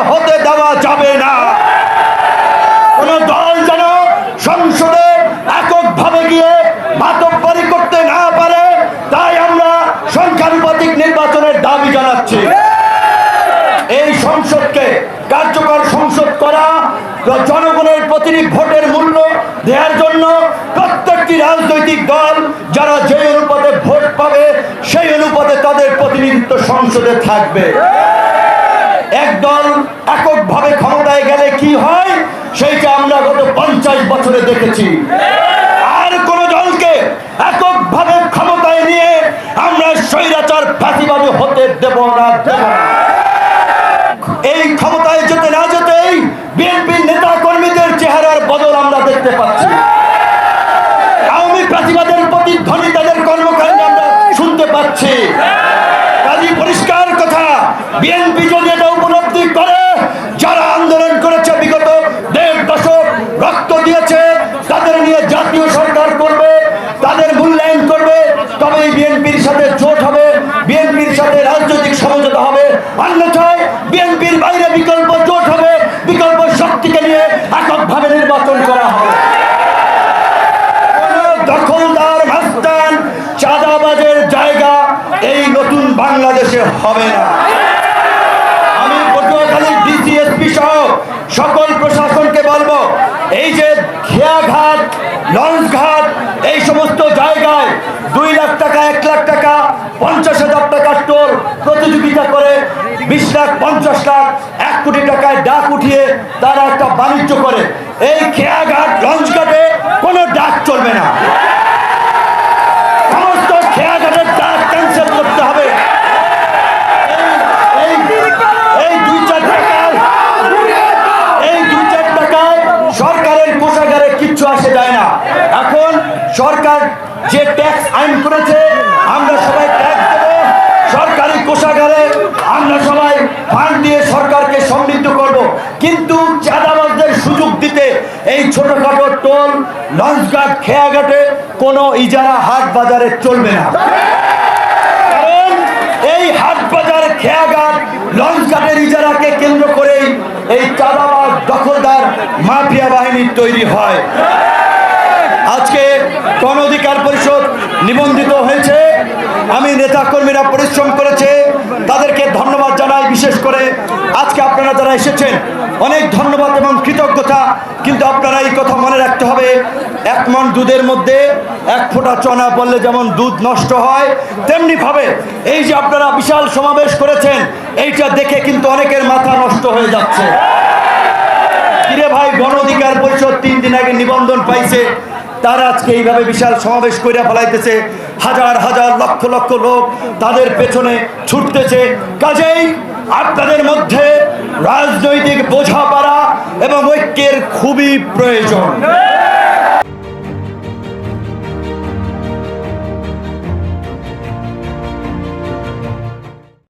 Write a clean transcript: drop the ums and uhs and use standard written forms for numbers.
হতে দেওয়া যাবে না। কোন দল যেন সংসদে এককভাবে গিয়ে মাতব্বরি করতে না পারে, তাই আমরা সংখ্যানুপাতিক নির্বাচনের দাবি জানাচ্ছি। এই সংসদকে কার্যকর সংসদ করা, জনগণের প্রতিটি ভোটের মূল্য দেওয়ার জন্য প্রত্যেকটি রাজনৈতিক দল যারা যে অনুপাতে ভোট পাবে সেই অনুপাতে তাদের প্রতিনিধিত্ব সংসদে থাকবে। এক দল এককভাবে ক্ষমতায় গেলে কি হয় সেইটা আমরা গত 50 বছরে দেখেছি। আর কোন দলকে এককভাবে ক্ষমতায় নিয়ে আমরা স্বৈরাচার ফাঁসিবাদী হতে দেব না। এই ক্ষমতায় যেতে না যেতেই বিএনপির নেতা কর্মীদের চেহারার বদল আমরা দেখতে পাচ্ছি। আওয়ামী ফাঁসিবাদের প্রতিধ্বনি তাদের কর্মকাণ্ডে আমরা শুনতে পাচ্ছি। কাজী পরিষ্কার কথা, বিএনপি যদি এটা উপলব্ধি করে, যারা আন্দোলন করেছে বিগত 1.5 দশক রক্ত দিয়েছে, তাদের নিয়ে জাতীয় সরকার করবে, তাদের মূল্যায়ন করবে, তবেই বিএনপির সাথে জোট হবে, বিএনপির সাথে রাজনৈতিক সমঝোতা হবে। অন্যথায় বিএনপির বাইরে বিকল্প জোট হবে, বিকল্প শক্তিকে নিয়ে এককভাবে নির্বাচন করা হবে। দখলদার মাস্তান চাঁদাবাজের জায়গা এই নতুন বাংলাদেশে হবে না। আমি পটুয়াখালী ডিসিএসপি সহ সকল প্রশাসনকে বলবো, এই যে খেয়াঘাট, লঞ্চ ঘাট, এই সমস্ত জায়গায় 2 লাখ টাকা, 1 লাখ টাকা, 50,000 টাকার টোল প্রতিযোগিতা করে 20 লাখ, 50 লাখ, 1 কোটি টাকায় ডাক উঠিয়ে তারা একটা বাণিজ্য করে। এই খেয়াঘাট, লঞ্চ ঘাটে কোনো ডাক চলবে না। সমস্ত খেয়াঘাটের ডাক ক্যান্সেল করতে হবে। এই 2-4 টাকায় সরকারের কোষাগারে কিচ্ছু আসে যায় না। এখন সরকার যে ট্যাক্স আইন করেছে, আমরা সবাই ট্যাক্স দেব সরকারি কোষাগারে, আমরা সবাই ফান্ড দিয়ে সরকারকে সমৃদ্ধ করব। কিন্তু চাঁদাবাজদের সুযোগ দিতে এই ছোটখাটো টোল, লঞ্চঘাট, খেয়াঘাটে কোনো ইজারা হাট বাজারে চলবে না। কারণ এই হাট বাজার, খেয়াঘাট, লঞ্চঘাটের ইজারাকে কেন্দ্র করেই এই চাঁদাবাজ, দখলদার, মাফিয়া বাহিনী তৈরি হয়। আজকে গণ অধিকার পরিষদ নিবন্ধিত হয়েছে। আমি নেতা কর্মীরা পরিশ্রম করেছে, তাদেরকে ধন্যবাদ জানাই। বিশেষ করে আজকে আপনারা যারা এসেছেন, অনেক ধন্যবাদ এবং কৃতজ্ঞতা। কিন্তু আপনারা এই কথা মনে রাখতে হবে, 1 মণ দুধের মধ্যে 1 ফোঁটা চনা পড়লে যেমন দুধ নষ্ট হয়, তেমনি ভাবে এই যে আপনারা বিশাল সমাবেশ করেছেন, এইটা দেখে কিন্তু অনেকের মাথা নষ্ট হয়ে যাচ্ছে। কিরে ভাই, গণ অধিকার পরিষদ 3 দিন আগে নিবন্ধন পাইছে, তারা আজকে এইভাবে বিশাল সমাবেশ করে ফেলাইতেছে, হাজার হাজার লক্ষ লক্ষ লোক তাদের পেছনে ছুটতেছে। কাজেই আপনাদের মধ্যে রাজনৈতিক বোঝাপড়া এবং ঐক্যের খুবই প্রয়োজন।